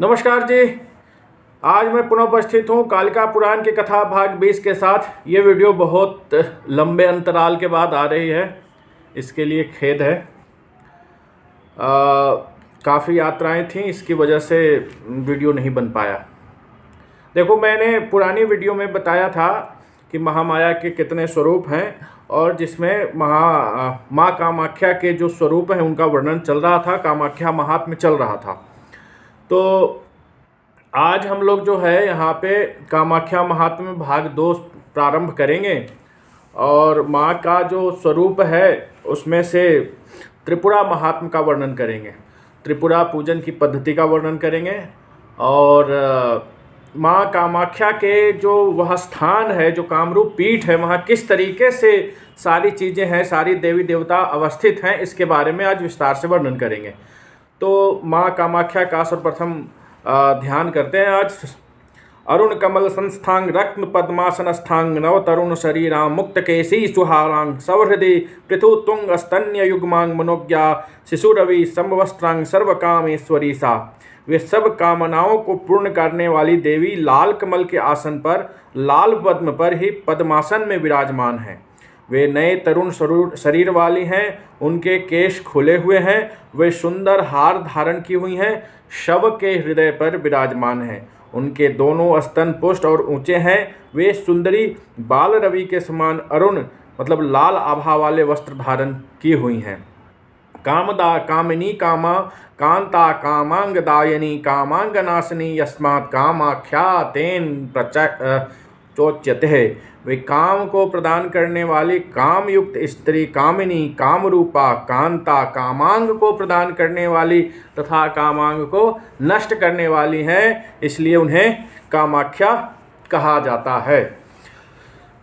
नमस्कार जी। आज मैं पुनः उपस्थित हूँ कालिका पुराण की कथा भाग 20 के साथ। ये वीडियो बहुत लंबे अंतराल के बाद आ रही है, इसके लिए खेद है। काफ़ी यात्राएं थीं, इसकी वजह से वीडियो नहीं बन पाया। देखो, मैंने पुरानी वीडियो में बताया था कि महामाया के कितने स्वरूप हैं और जिसमें माँ कामाख्या के जो स्वरूप हैं उनका वर्णन चल रहा था, कामाख्या महात्म्य चल रहा था। तो आज हम लोग जो है यहाँ पे कामाख्या महात्म्य भाग 2 प्रारंभ करेंगे और माँ का जो स्वरूप है उसमें से त्रिपुरा महात्म्य का वर्णन करेंगे, त्रिपुरा पूजन की पद्धति का वर्णन करेंगे और माँ कामाख्या के जो वह स्थान है, जो कामरूप पीठ है, वहाँ किस तरीके से सारी चीज़ें हैं, सारी देवी देवता अवस्थित हैं, इसके बारे में आज विस्तार से वर्णन करेंगे। तो माँ कामाख्या का सर्वप्रथम ध्यान करते हैं आज। अरुण कमल संस्थांग रत्न पद्मासनस्थांग नव तरुण शरीरां मुक्त केशी सुहारांग सौहृदि पृथु तुंग स्तन्य युग्मांग मनोज्ञा शिशुरवि समवस्त्रांग सर्वकामेश्वरी सा। वे सब कामनाओं को पूर्ण करने वाली देवी लाल कमल के आसन पर, लाल पद्म पर ही पद्मासन में विराजमान हैं। वे नए तरुण शरीर वाली हैं, उनके केश खुले हुए हैं, वे सुंदर हार धारण की हुई हैं, शव के हृदय पर विराजमान हैं। उनके दोनों स्तन पुष्ट और ऊंचे हैं। वे सुंदरी बाल रवि के समान अरुण मतलब लाल आभा वाले वस्त्र धारण की हुई हैं। कामदा कामिनी कामा कांता कामांगदायनी कामांगनाशिनी यस्मात् कामाख्या तेन चोच्यते है। वे काम को प्रदान करने वाली कामयुक्त स्त्री कामिनी कामरूपा कांता कामांग को प्रदान करने वाली तथा कामांग को नष्ट करने वाली हैं, इसलिए उन्हें कामाख्या कहा जाता है।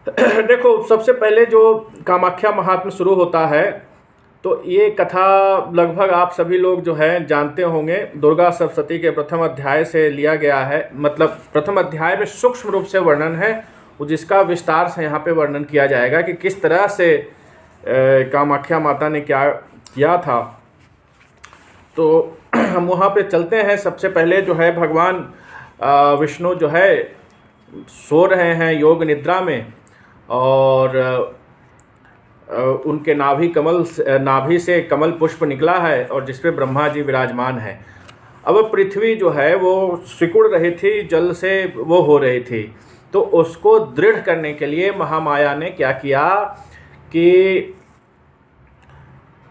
देखो, सबसे पहले जो कामाख्या महात्म्य शुरू होता है तो ये कथा लगभग आप सभी लोग जो है जानते होंगे। दुर्गा सप्तशती के प्रथम अध्याय से लिया गया है, मतलब प्रथम अध्याय में सूक्ष्म रूप से वर्णन है, जिसका विस्तार से यहाँ पे वर्णन किया जाएगा कि किस तरह से कामाख्या माता ने क्या किया था। तो हम वहाँ पे चलते हैं। सबसे पहले जो है भगवान विष्णु जो है सो रहे हैं योग निद्रा में और उनके नाभि से कमल पुष्प निकला है और जिसपे ब्रह्मा जी विराजमान है। अब पृथ्वी जो है वो सिकुड़ रही थी, जल से वो हो रही थी, तो उसको दृढ़ करने के लिए महामाया ने क्या किया कि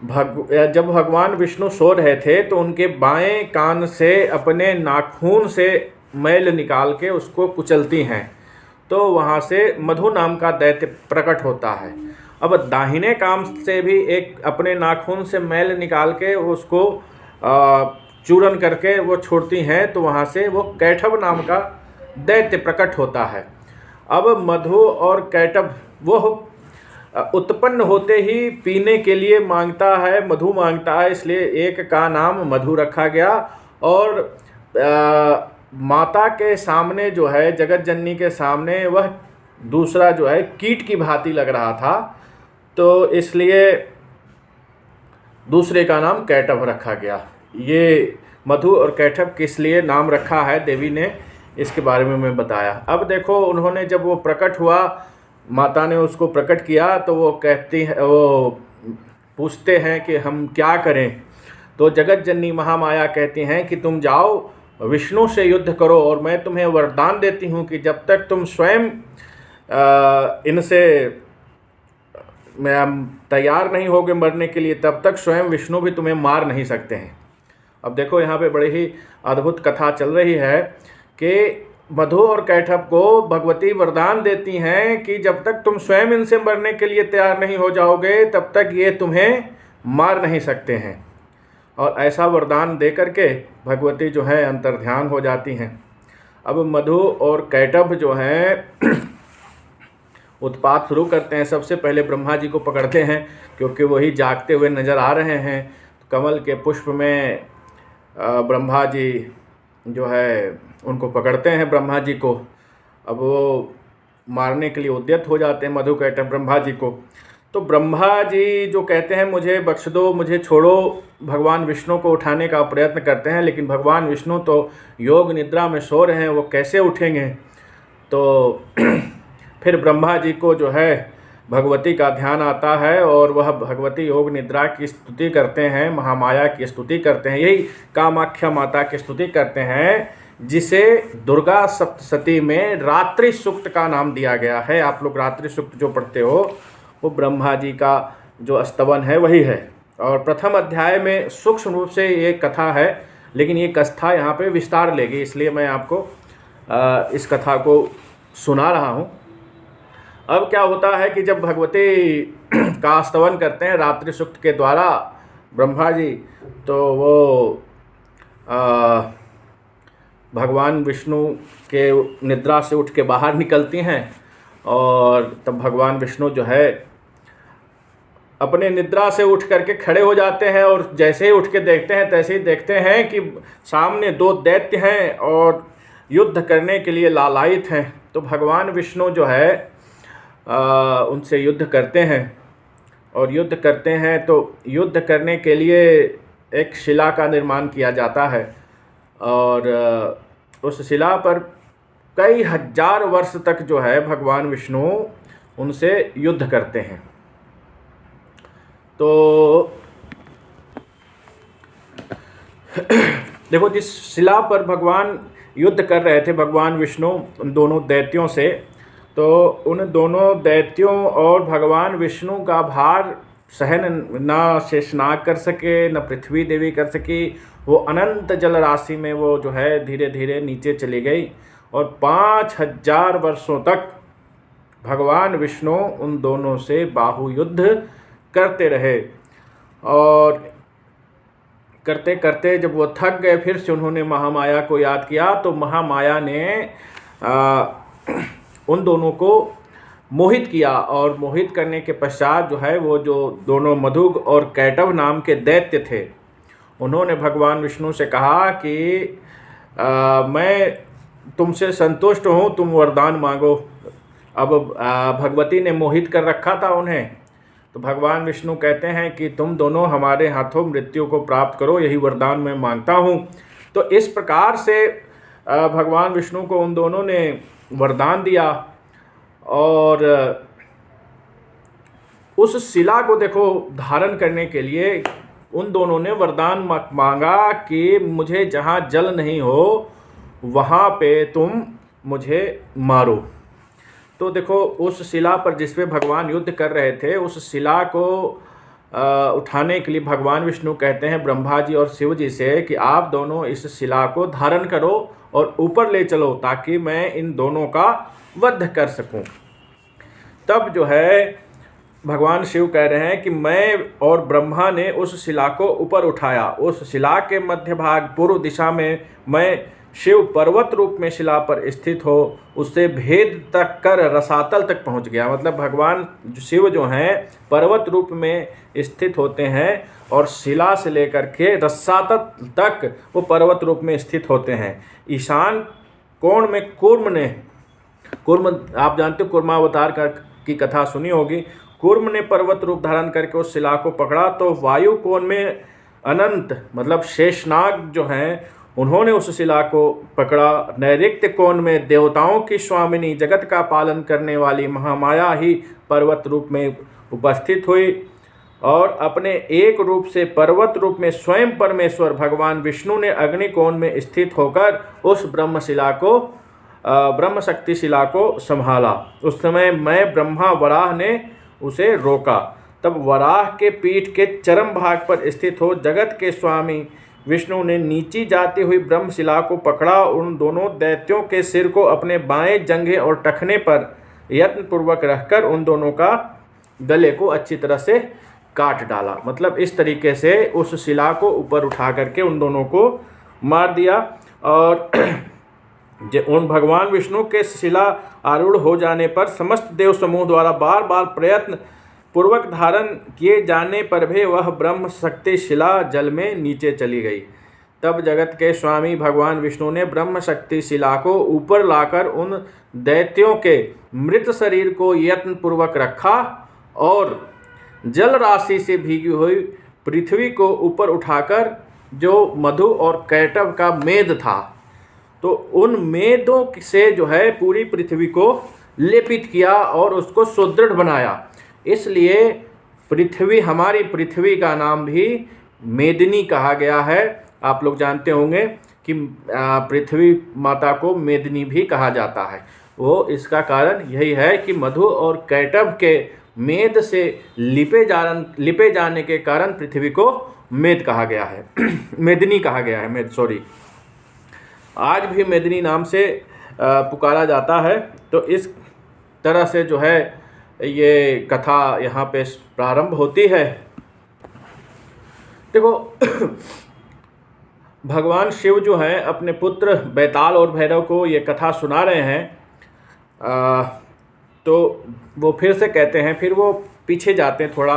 जब भगवान विष्णु सो रहे थे तो उनके बाएं कान से अपने नाखून से मैल निकाल के उसको कुचलती हैं, तो वहाँ से मधु नाम का दैत्य प्रकट होता है। अब दाहिने कान से भी एक अपने नाखून से मैल निकाल के उसको चूरन करके वो छोड़ती हैं, तो वहाँ से वो कैटभ नाम का दैत्य प्रकट होता है। अब मधु और कैटभ वो उत्पन्न होते ही पीने के लिए मांगता है, मधु मांगता है, इसलिए एक का नाम मधु रखा गया। और माता के सामने जो है, जगत जननी के सामने, वह दूसरा जो है कीट की भांति लग रहा था, तो इसलिए दूसरे का नाम कैटभ रखा गया। ये मधु और कैटभ किस लिए नाम रखा है देवी ने, इसके बारे में मैं बताया। अब देखो, उन्होंने जब वो प्रकट हुआ, माता ने उसको प्रकट किया, तो वो कहती है, वो पूछते हैं कि हम क्या करें। तो जगत जननी महामाया कहती हैं कि तुम जाओ विष्णु से युद्ध करो और मैं तुम्हें वरदान देती हूँ कि जब तक तुम स्वयं इनसे तैयार नहीं होगे मरने के लिए, तब तक स्वयं विष्णु भी तुम्हें मार नहीं सकते हैं। अब देखो, यहाँ पे बड़ी ही अद्भुत कथा चल रही है कि मधु और कैटभ को भगवती वरदान देती हैं कि जब तक तुम स्वयं इनसे मरने के लिए तैयार नहीं हो जाओगे, तब तक ये तुम्हें मार नहीं सकते हैं। और ऐसा वरदान दे करके भगवती जो है अंतर्ध्यान हो जाती हैं। अब मधु और कैटभ जो हैं उत्पात शुरू करते हैं। सबसे पहले ब्रह्मा जी को पकड़ते हैं, क्योंकि वही जागते हुए नज़र आ रहे हैं। कमल के पुष्प में ब्रह्मा जी जो है उनको पकड़ते हैं, ब्रह्मा जी को। अब वो मारने के लिए उद्यत हो जाते हैं मधु कैटभ ब्रह्मा जी को। तो ब्रह्मा जी जो कहते हैं मुझे बख्श दो, मुझे छोड़ो, भगवान विष्णु को उठाने का प्रयत्न करते हैं, लेकिन भगवान विष्णु तो योग निद्रा में सो रहे हैं, वो कैसे उठेंगे। तो फिर ब्रह्मा जी को जो है भगवती का ध्यान आता है और वह भगवती योग निद्रा की स्तुति करते हैं, महामाया की स्तुति करते हैं, यही कामाख्या माता की स्तुति करते हैं, जिसे दुर्गा सप्तशती में रात्रि सूक्त का नाम दिया गया है। आप लोग रात्रि सूक्त जो पढ़ते हो वो ब्रह्मा जी का जो स्तवन है वही है। और प्रथम अध्याय में सूक्ष्म रूप से ये कथा है, लेकिन ये कथा यहाँ पे विस्तार लेगी, इसलिए मैं आपको इस कथा को सुना रहा हूँ। अब क्या होता है कि जब भगवती का स्तवन करते हैं रात्रि सूक्त के द्वारा ब्रह्मा जी, तो वो भगवान विष्णु के निद्रा से उठ के बाहर निकलती हैं और तब भगवान विष्णु जो है अपने निद्रा से उठ करके खड़े हो जाते हैं और जैसे ही उठ के देखते हैं तैसे ही देखते हैं कि सामने दो दैत्य हैं और युद्ध करने के लिए लालायित हैं। तो भगवान विष्णु जो है उनसे युद्ध करते हैं और युद्ध करते हैं। तो युद्ध करने के लिए एक शिला का निर्माण किया जाता है और उस शिला पर कई हजार वर्ष तक जो है भगवान विष्णु उनसे युद्ध करते हैं। तो देखो, जिस शिला पर भगवान युद्ध कर रहे थे भगवान विष्णु उन दोनों दैत्यों से, तो उन दोनों दैत्यों और भगवान विष्णु का भार सहन न शेषनाग कर सके, न पृथ्वी देवी कर सकी। वो अनंत जल राशि में वो जो है धीरे धीरे नीचे चली गई और 5000 वर्षों तक भगवान विष्णु उन दोनों से बाहु युद्ध करते रहे। और करते करते जब वो थक गए, फिर से उन्होंने महामाया को याद किया। तो महामाया ने उन दोनों को मोहित किया और मोहित करने के पश्चात जो है वो जो दोनों मधुग और कैटव नाम के दैत्य थे, उन्होंने भगवान विष्णु से कहा कि मैं तुमसे संतुष्ट हूँ, तुम वरदान मांगो। अब भगवती ने मोहित कर रखा था उन्हें, तो भगवान विष्णु कहते हैं कि तुम दोनों हमारे हाथों मृत्यु को प्राप्त करो, यही वरदान मैं मांगता हूँ। तो इस प्रकार से भगवान विष्णु को उन दोनों ने वरदान दिया और उस शिला को देखो धारण करने के लिए उन दोनों ने वरदान मांगा कि मुझे जहाँ जल नहीं हो वहाँ पे तुम मुझे मारो। तो देखो उस शिला पर जिस पे भगवान युद्ध कर रहे थे, उस शिला को उठाने के लिए भगवान विष्णु कहते हैं ब्रह्मा जी और शिव जी से कि आप दोनों इस शिला को धारण करो और ऊपर ले चलो ताकि मैं इन दोनों का वध कर सकूं। तब जो है भगवान शिव कह रहे हैं कि मैं और ब्रह्मा ने उस शिला को ऊपर उठाया। उस शिला के मध्य भाग पूर्व दिशा में मैं शिव पर्वत रूप में शिला पर स्थित हो उससे भेद तक कर रसातल तक पहुंच गया। मतलब भगवान शिव जो हैं पर्वत रूप में स्थित होते हैं और शिला से लेकर के रसातल तक वो पर्वत रूप में स्थित होते हैं। ईशान कोण में कुर्म आप जानते हो, कुर्मावतार की कथा सुनी होगी। कुर्म ने पर्वत रूप धारण करके उस शिला को पकड़ा तो वायु कोण में अनंत मतलब शेषनाग जो हैं उन्होंने उस शिला को पकड़ा। नैऋत्य कोण में देवताओं की स्वामिनी जगत का पालन करने वाली महामाया ही पर्वत रूप में उपस्थित हुई और अपने एक रूप से पर्वत रूप में स्वयं परमेश्वर भगवान विष्णु ने अग्नि कोण में स्थित होकर उस ब्रह्म शक्ति शिला को संभाला। उस समय मैं ब्रह्मा वराह ने उसे रोका। तब वराह के पीठ के चरम भाग पर स्थित हो जगत के स्वामी विष्णु ने नीची जाती हुई ब्रह्मशिला को पकड़ा। उन दोनों दैत्यों के सिर को अपने बाएं जंघे और टखने पर यत्नपूर्वक रखकर उन दोनों का गले को अच्छी तरह से काट डाला। मतलब इस तरीके से उस शिला को ऊपर उठा करके उन दोनों को मार दिया। और उन भगवान विष्णु के शिला आरूढ़ हो जाने पर समस्त देव समूह द्वारा बार बार प्रयत्न पूर्वक धारण किए जाने पर भी वह ब्रह्म शक्ति शिला जल में नीचे चली गई। तब जगत के स्वामी भगवान विष्णु ने ब्रह्म शक्ति शिला को ऊपर लाकर उन दैत्यों के मृत शरीर को यत्न पूर्वक रखा और जल राशि से भीगी हुई पृथ्वी को ऊपर उठाकर जो मधु और कैटव का मेद था, तो उन मेदों से जो है पूरी पृथ्वी को लेपित किया और उसको सुदृढ़ बनाया। इसलिए पृथ्वी, हमारी पृथ्वी का नाम भी मेदिनी कहा गया है। आप लोग जानते होंगे कि पृथ्वी माता को मेदिनी भी कहा जाता है। वो इसका कारण यही है कि मधु और कैटव के मेद से लिपे जाने के कारण पृथ्वी को मेद कहा गया है मेदिनी कहा गया है, सॉरी। आज भी मेदिनी नाम से पुकारा जाता है। तो इस तरह से जो है ये कथा यहाँ पे प्रारंभ होती है। देखो भगवान शिव जो हैं अपने पुत्र बैताल और भैरव को ये कथा सुना रहे हैं। तो वो फिर से कहते हैं, फिर वो पीछे जाते हैं थोड़ा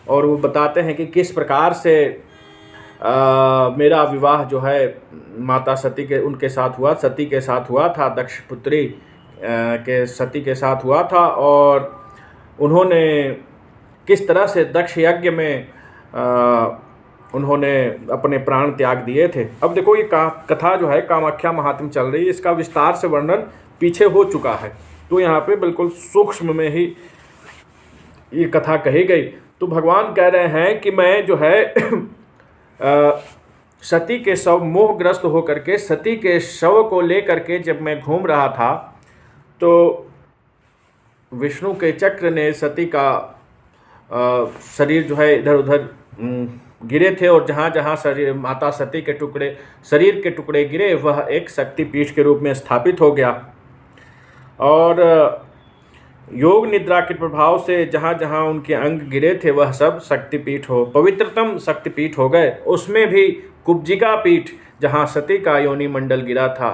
और वो बताते हैं कि किस प्रकार से मेरा विवाह जो है माता सती के उनके साथ हुआ, सती के साथ हुआ था, दक्ष पुत्री के सती के साथ हुआ था, और उन्होंने किस तरह से दक्ष यज्ञ में उन्होंने अपने प्राण त्याग दिए थे। अब देखो ये कथा जो है कामाख्या महात्म्य चल रही है, इसका विस्तार से वर्णन पीछे हो चुका है। तो यहाँ पे बिल्कुल सूक्ष्म में ही ये कथा कही गई। तो भगवान कह रहे हैं कि मैं जो है सती के शव मोहग्रस्त होकर के सती के शव को लेकर के जब मैं घूम रहा था, तो विष्णु के चक्र ने सती का शरीर जो है इधर उधर गिरे थे, और जहाँ जहाँ शरीर माता सती के टुकड़े, शरीर के टुकड़े गिरे, वह एक शक्तिपीठ के रूप में स्थापित हो गया। और योग निद्रा के प्रभाव से जहाँ जहाँ उनके अंग गिरे थे वह सब शक्तिपीठ हो, पवित्रतम शक्तिपीठ हो गए। उसमें भी कुब्जिका पीठ, जहाँ सती का योनि मंडल गिरा था,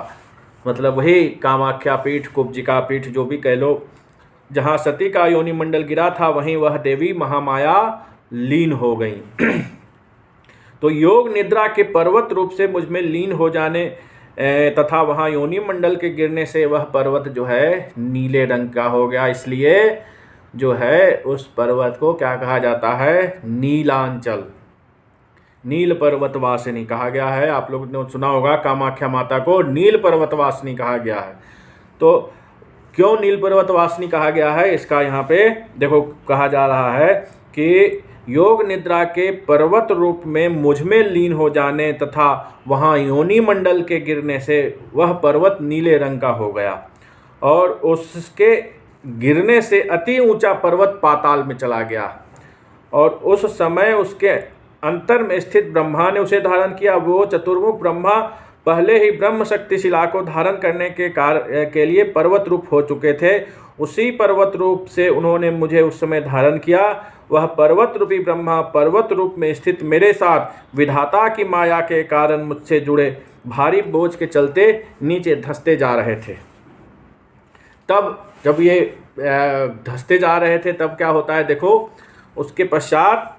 मतलब वही कामाख्या पीठ, कुब्जिका पीठ जो भी कह लो, जहाँ सती का योनि मंडल गिरा था वहीं वह देवी महामाया लीन हो गई। तो योग निद्रा के पर्वत रूप से मुझ में लीन हो जाने तथा वहाँ योनि मंडल के गिरने से वह पर्वत जो है नीले रंग का हो गया। इसलिए जो है उस पर्वत को क्या कहा जाता है? नीलांचल, नील पर्वत वासिनी कहा गया है। आप लोग ने सुना होगा कामाख्या माता को नील पर्वत वासिनी कहा गया है। तो क्यों नील पर्वत वासिनी कहा गया है, इसका यहाँ पे देखो कहा जा रहा है कि योग निद्रा के पर्वत रूप में मुझ में लीन हो जाने तथा वहाँ योनि मंडल के गिरने से वह पर्वत नीले रंग का हो गया, और उसके गिरने से अति ऊंचा पर्वत पाताल में चला गया, और उस समय उसके अंतर में स्थित ब्रह्मा ने उसे धारण किया। वो चतुर्मुख ब्रह्मा पहले ही ब्रह्म शक्ति शिला को धारण करने के लिए पर्वत रूप हो चुके थे। उसी पर्वत रूप से उन्होंने मुझे उस समय धारण किया। वह पर्वत रूपी ब्रह्मा पर्वत रूप में स्थित मेरे साथ विधाता की माया के कारण मुझसे जुड़े भारी बोझ के चलते नीचे धंसते जा रहे थे। तब जब ये धंसते जा रहे थे तब क्या होता है देखो, उसके पश्चात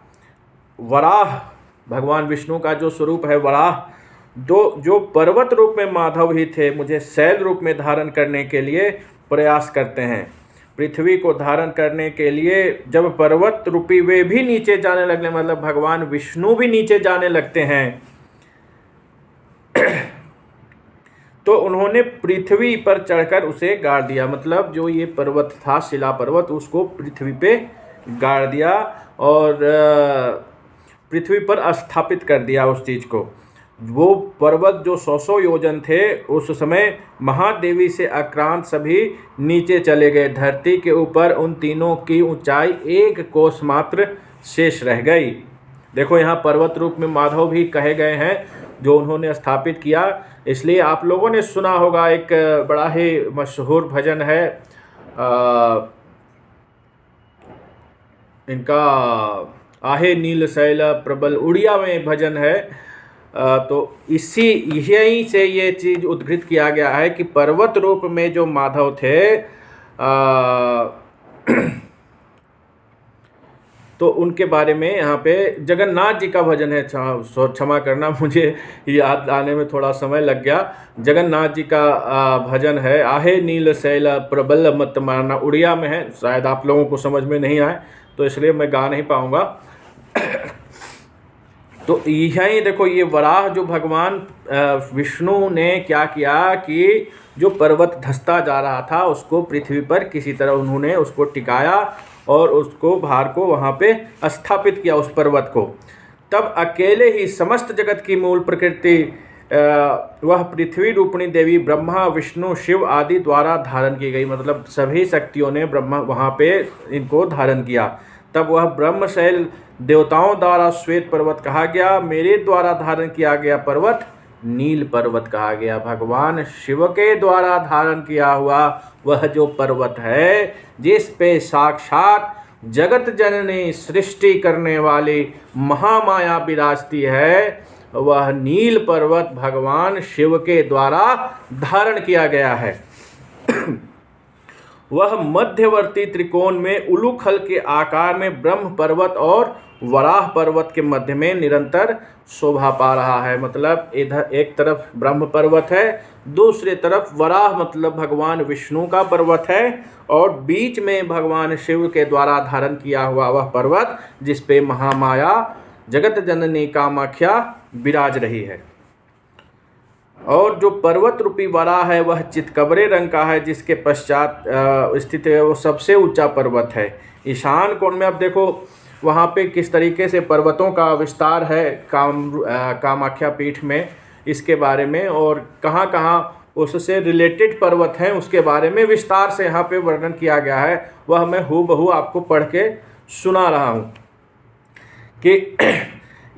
वराह, भगवान विष्णु का जो स्वरूप है वराह, जो पर्वत रूप में माधव ही थे, मुझे शैल रूप में धारण करने के लिए प्रयास करते हैं। पृथ्वी को धारण करने के लिए जब पर्वत रूपी वे भी नीचे जाने लगने, मतलब भगवान विष्णु भी नीचे जाने लगते हैं, तो उन्होंने पृथ्वी पर चढ़कर उसे गाड़ दिया। मतलब जो ये पर्वत था, शिला पर्वत, उसको पृथ्वी पे गाड़ दिया और पृथ्वी पर स्थापित कर दिया उस चीज़ को। वो पर्वत जो 100 योजन थे, उस समय महादेवी से आक्रांत सभी नीचे चले गए। धरती के ऊपर उन तीनों की ऊंचाई 1 कोस मात्र शेष रह गई। देखो यहाँ पर्वत रूप में माधव भी कहे गए हैं जो उन्होंने स्थापित किया। इसलिए आप लोगों ने सुना होगा, एक बड़ा ही मशहूर भजन है इनका, आहे नील शैल प्रबल, उड़िया में भजन है। तो यहीं से ये चीज़ उद्धृत किया गया है कि पर्वत रूप में जो माधव थे तो उनके बारे में यहाँ पे जगन्नाथ जी का भजन है। क्षमा करना, मुझे याद आने में थोड़ा समय लग गया। जगन्नाथ जी का भजन है, आहे नील शैल प्रबल मत मारना, उड़िया में है, शायद आप लोगों को समझ में नहीं आए तो इसलिए मैं गा नहीं पाऊँगा। तो यही देखो, ये वराह जो भगवान विष्णु ने क्या किया कि जो पर्वत धंसता जा रहा था उसको पृथ्वी पर किसी तरह उन्होंने उसको टिकाया और उसको भार को वहाँ पे स्थापित किया, उस पर्वत को। तब अकेले ही समस्त जगत की मूल प्रकृति वह पृथ्वी रूपिणी देवी ब्रह्मा विष्णु शिव आदि द्वारा धारण की गई। मतलब सभी शक्तियों ने ब्रह्मा वहाँ पे इनको धारण किया। तब वह ब्रह्मशैल देवताओं द्वारा श्वेत पर्वत कहा गया। मेरे द्वारा धारण किया गया पर्वत नील पर्वत कहा गया। भगवान शिव के द्वारा धारण किया हुआ वह जो पर्वत है जिस पे साक्षात जगत जननी सृष्टि करने वाली महामाया विराजती है, वह नील पर्वत भगवान शिव के द्वारा धारण किया गया है। वह मध्यवर्ती त्रिकोण में उलूखल के आकार में ब्रह्म पर्वत और वराह पर्वत के मध्य में निरंतर शोभा पा रहा है। मतलब इधर एक तरफ ब्रह्म पर्वत है, दूसरी तरफ वराह मतलब भगवान विष्णु का पर्वत है, और बीच में भगवान शिव के द्वारा धारण किया हुआ वह पर्वत जिस पे महामाया जगत जननी कामाख्या विराज रही है। और जो पर्वत रूपी वराह है वह चितकबरे रंग का है, जिसके पश्चात स्थित है, वो सबसे ऊंचा पर्वत है। ईशान कोण में अब देखो वहाँ पे किस तरीके से पर्वतों का विस्तार है कामाख्या पीठ में, इसके बारे में, और कहाँ कहाँ उससे रिलेटेड पर्वत हैं उसके बारे में विस्तार से यहाँ पे वर्णन किया गया है। वह मैं हूबहू आपको पढ़ के सुना रहा हूँ कि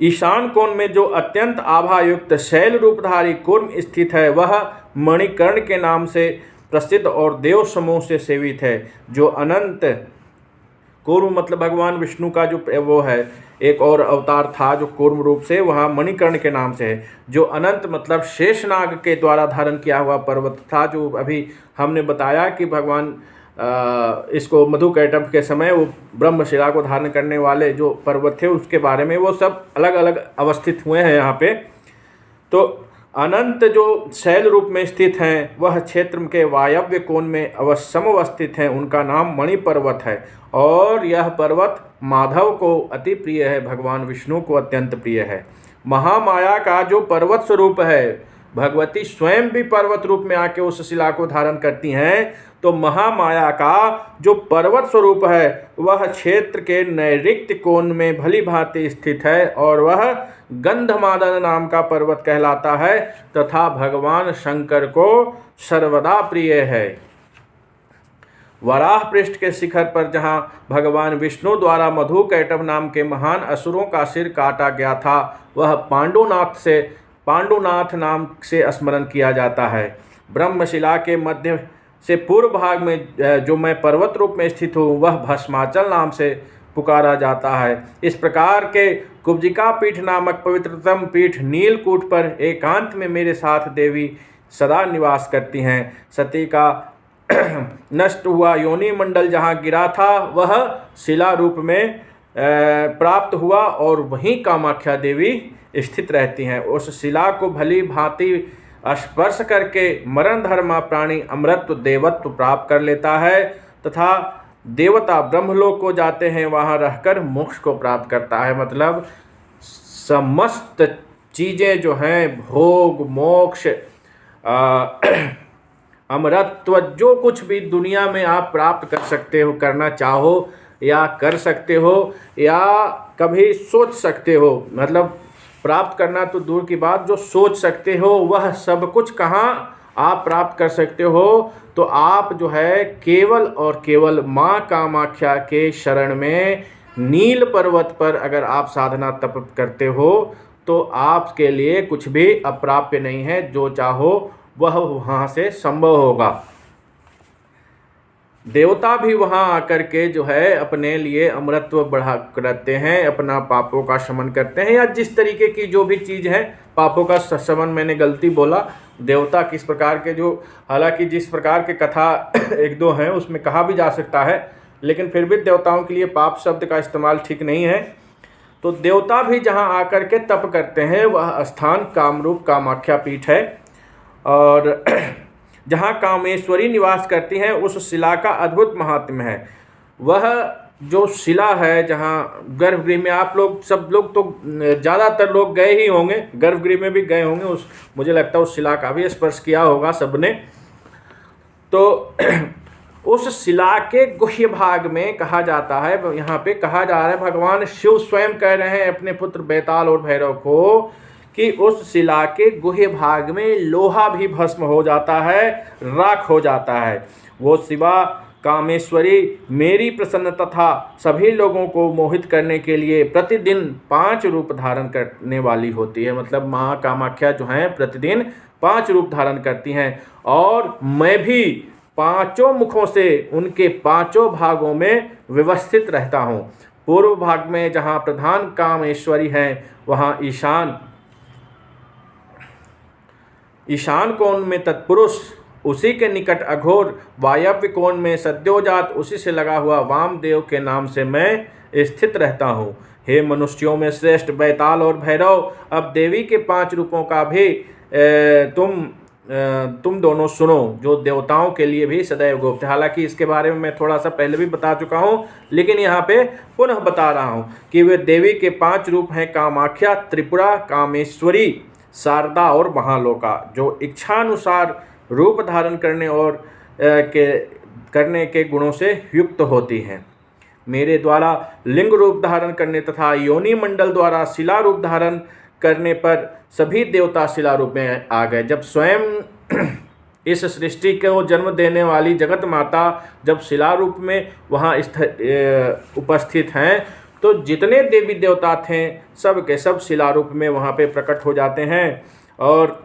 ईशान कोण में जो अत्यंत आभायुक्त शैल रूपधारी कूर्म स्थित है वह मणिकर्ण के नाम से प्रसिद्ध और देव समूह से सेवित है। जो अनंत कूर्म मतलब भगवान विष्णु का जो वो है एक और अवतार था जो कूर्म रूप से वहाँ मणिकर्ण के नाम से है। जो अनंत मतलब शेषनाग के द्वारा धारण किया हुआ पर्वत था, जो अभी हमने बताया कि भगवान इसको मधुकैटभ के समय वो ब्रह्मशिला को धारण करने वाले जो पर्वत थे उसके बारे में, वो सब अलग अलग अवस्थित हुए हैं यहाँ पे। तो अनंत जो शैल रूप में स्थित हैं वह क्षेत्र के वायव्य कोण में समवस्थित हैं, उनका नाम मणि पर्वत है। और यह पर्वत माधव को अति प्रिय है, भगवान विष्णु को अत्यंत प्रिय है। महामाया का जो पर्वत स्वरूप है, भगवती स्वयं भी पर्वत रूप में आके उस शिला को धारण करती हैं, तो महामाया का जो पर्वत स्वरूप है वह क्षेत्र के नैऋत्य कोण में भली भांति स्थित है और वह गंधमादन नाम का पर्वत कहलाता है तथा भगवान शंकर को सर्वदा प्रिय है। वराह पृष्ठ के शिखर पर जहाँ भगवान विष्णु द्वारा मधुकैटभ नाम के महान असुरों का सिर काटा गया था, वह पांडुनाथ नाम से स्मरण किया जाता है। ब्रह्मशिला के मध्य से पूर्व भाग में जो मैं पर्वत रूप में स्थित हूँ वह भस्माचल नाम से पुकारा जाता है। इस प्रकार के कुब्जिका पीठ नामक पवित्रतम पीठ नीलकूट पर एकांत में मेरे साथ देवी सदा निवास करती हैं। सती का नष्ट हुआ योनि मंडल जहाँ गिरा था वह शिला रूप में प्राप्त हुआ और वहीं कामाख्या देवी स्थित रहती हैं। उस शिला को भली भांति स्पर्श करके मरण धर्मा प्राणी अमृत देवत्व प्राप्त कर लेता है तथा देवता ब्रह्मलोक को जाते हैं, वहाँ रहकर मोक्ष को प्राप्त करता है। मतलब समस्त चीज़ें जो हैं भोग मोक्ष अमरत्व जो कुछ भी दुनिया में आप प्राप्त कर सकते हो, करना चाहो या कर सकते हो या कभी सोच सकते हो, मतलब प्राप्त करना तो दूर की बात, जो सोच सकते हो वह सब कुछ कहाँ आप प्राप्त कर सकते हो। तो आप जो है केवल और केवल माँ कामाख्या के शरण में नील पर्वत पर अगर आप साधना तप करते हो तो आपके लिए कुछ भी अप्राप्य नहीं है, जो चाहो वह वहाँ से संभव होगा। देवता भी वहाँ आकर के जो है अपने लिए अमरत्व बढ़ा करते हैं, अपना पापों का शमन करते हैं, या जिस तरीके की जो भी चीज़ है पापों का शमन, मैंने गलती बोला, देवता किस प्रकार के जो, हालांकि जिस प्रकार के कथा एक दो हैं उसमें कहा भी जा सकता है, लेकिन फिर भी देवताओं के लिए पाप शब्द का इस्तेमाल ठीक नहीं है। तो देवता भी जहाँ आकर के तप करते हैं वह स्थान कामरूप कामाख्या पीठ है, और जहाँ कामेश्वरी निवास करती हैं उस शिला का अद्भुत महात्म्य है। वह जो शिला है, जहाँ गर्भगृह में आप लोग सब लोग तो ज़्यादातर लोग गए ही होंगे, गर्भगृह में भी गए होंगे, उस मुझे लगता है उस शिला का भी स्पर्श किया होगा सबने। तो उस शिला के गुह्य भाग में कहा जाता है, यहाँ पे कहा जा रहा है, भगवान शिव स्वयं कह रहे हैं अपने पुत्र बेताल और भैरव को कि उस शिला के गुह्य भाग में लोहा भी भस्म हो जाता है, राख हो जाता है। वो शिवा कामेश्वरी मेरी प्रसन्न तथा सभी लोगों को मोहित करने के लिए प्रतिदिन 5 रूप धारण करने वाली होती है। मतलब माँ कामाख्या जो हैं प्रतिदिन 5 रूप धारण करती हैं, और मैं भी 5 मुखों से उनके 5 भागों में व्यवस्थित रहता हूँ। पूर्व भाग में जहाँ प्रधान कामेश्वरी हैं, वहाँ ईशान कोण में तत्पुरुष, उसी के निकट अघोर, वायव्य कोण में सद्योजात, उसी से लगा हुआ वामदेव के नाम से मैं स्थित रहता हूँ। हे मनुष्यों में श्रेष्ठ बेताल और भैरव, अब देवी के 5 रूपों का भी तुम दोनों सुनो, जो देवताओं के लिए भी सदैव गुप्त है। हालांकि इसके बारे में मैं थोड़ा सा पहले भी बता चुका हूँ, लेकिन यहाँ पे पुनः बता रहा हूँ कि वे देवी के 5 रूप हैं कामाख्या, त्रिपुरा, कामेश्वरी, शारदा और महालोका, जो इच्छानुसार रूप धारण करने के गुणों से युक्त होती हैं। मेरे द्वारा लिंग रूप धारण करने तथा योनि मंडल द्वारा शिला रूप धारण करने पर सभी देवता शिला रूप में आ गए। जब स्वयं इस सृष्टि को जन्म देने वाली जगत माता जब शिला रूप में वहाँ उपस्थित हैं, तो जितने देवी देवता थे सब के सब शिला रूप में वहाँ पे प्रकट हो जाते हैं। और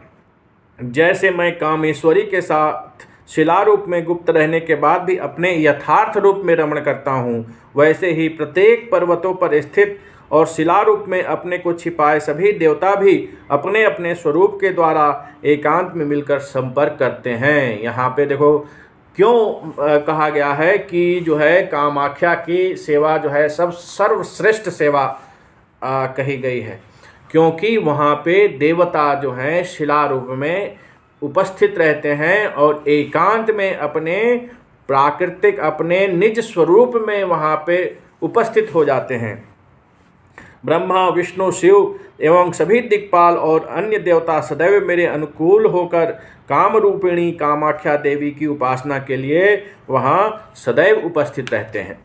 जैसे मैं कामेश्वरी के साथ शिला रूप में गुप्त रहने के बाद भी अपने यथार्थ रूप में रमण करता हूँ, वैसे ही प्रत्येक पर्वतों पर स्थित और शिला रूप में अपने को छिपाए सभी देवता भी अपने अपने स्वरूप के द्वारा एकांत में मिलकर संपर्क करते हैं। यहाँ पे देखो क्यों कहा गया है कि जो है कामाख्या की सेवा जो है सब सर्वश्रेष्ठ सेवा कही गई है, क्योंकि वहाँ पे देवता जो हैं शिला रूप में उपस्थित रहते हैं और एकांत में अपने प्राकृतिक अपने निज स्वरूप में वहाँ पे उपस्थित हो जाते हैं। ब्रह्मा, विष्णु, शिव एवं सभी दिक्पाल और अन्य देवता सदैव मेरे अनुकूल होकर काम रूपिणी कामाख्या देवी की उपासना के लिए वहाँ सदैव उपस्थित रहते हैं।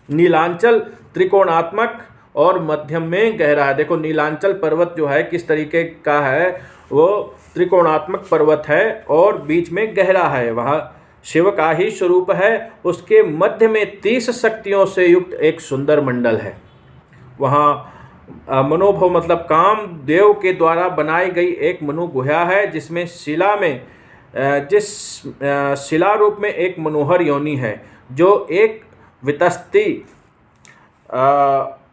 नीलांचल त्रिकोणात्मक और मध्यम में गहरा है। देखो नीलांचल पर्वत जो है किस तरीके का है, वो त्रिकोणात्मक पर्वत है और बीच में गहरा है। वहाँ शिव का ही स्वरूप है। उसके मध्य में 30 शक्तियों से युक्त एक सुंदर मंडल है। वहाँ मनोभव मतलब काम देव के द्वारा बनाई गई एक मनु गुहा है, जिसमें जिस शिला रूप में एक मनोहर योनि है, जो एक वितस्ती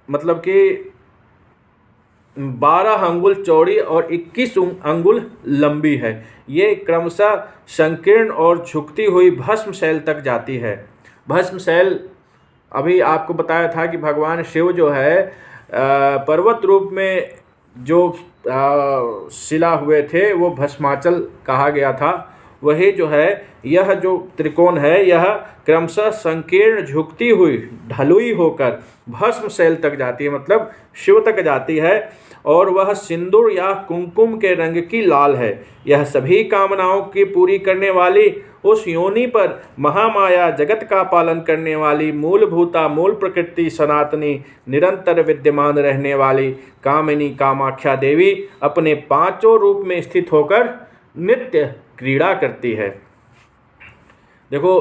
मतलब कि 12 अंगुल चौड़ी और 21 अंगुल लंबी है। ये क्रमशः संकीर्ण और झुकती हुई भस्म शैल तक जाती है। भस्म शैल अभी आपको बताया था कि भगवान शिव जो है पर्वत रूप में जो शिला हुए थे वो भस्माचल कहा गया था। वही जो है यह जो त्रिकोण है यह क्रमशः संकीर्ण झुकती हुई ढलुई होकर भस्म शैल तक जाती है, मतलब शिव तक जाती है, और वह सिंदूर या कुमकुम के रंग की लाल है। यह सभी कामनाओं की पूरी करने वाली उस योनि पर महामाया जगत का पालन करने वाली मूलभूता मूल प्रकृति सनातनी निरंतर विद्यमान रहने वाली कामिनी कामाख्या देवी अपने 5 रूप में स्थित होकर नित्य क्रीड़ा करती है। देखो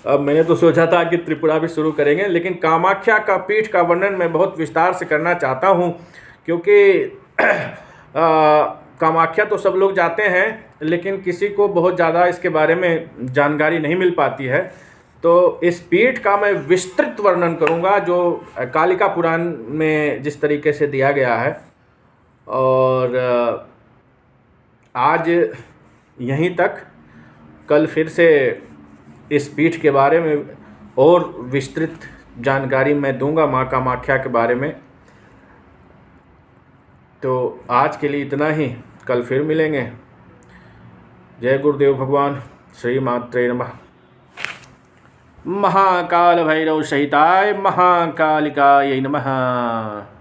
अब मैंने तो सोचा था कि त्रिपुरा भी शुरू करेंगे, लेकिन कामाख्या का पीठ का वर्णन मैं बहुत विस्तार से करना चाहता हूँ, क्योंकि कामाख्या तो सब लोग जाते हैं, लेकिन किसी को बहुत ज़्यादा इसके बारे में जानकारी नहीं मिल पाती है। तो इस पीठ का मैं विस्तृत वर्णन करूँगा जो कालिका पुराण में जिस तरीके से दिया गया है। और आज यहीं तक, कल फिर से इस पीठ के बारे में और विस्तृत जानकारी मैं दूंगा माँ कामाख्या के बारे में। तो आज के लिए इतना ही, कल फिर मिलेंगे। जय गुरुदेव भगवान, श्री मात्रे नमः। महाकाल भैरव सहिताय महाकालिकायै नमः।